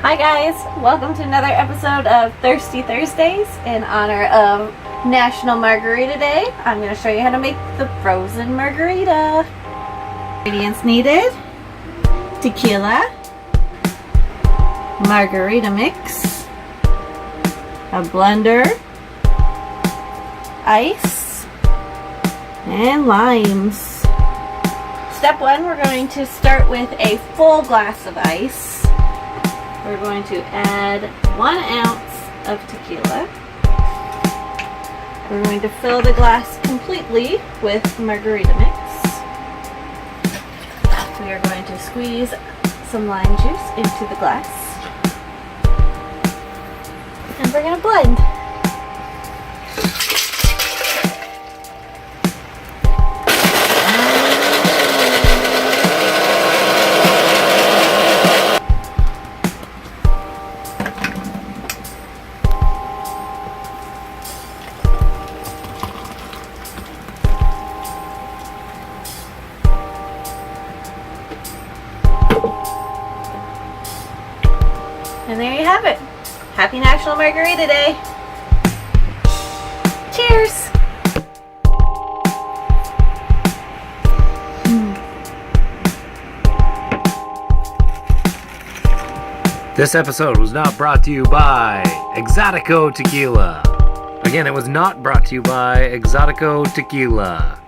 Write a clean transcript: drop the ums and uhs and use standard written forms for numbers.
Hi guys, welcome to another episode of Thirsty Thursdays in honor of National Margarita Day. I'm going to show you how to make the frozen margarita. Ingredients needed: tequila, margarita mix, a blender, ice, and limes. Step one, we're going to start with a full glass of ice. We're going to add 1 ounce of tequila. We're going to fill the glass completely with margarita mix. We are going to squeeze some lime juice into the glass. And we're going to blend. And there you have it. Happy National Margarita Day. Cheers. This episode was not brought to you by Exotico Tequila. Again, it was not brought to you by Exotico Tequila.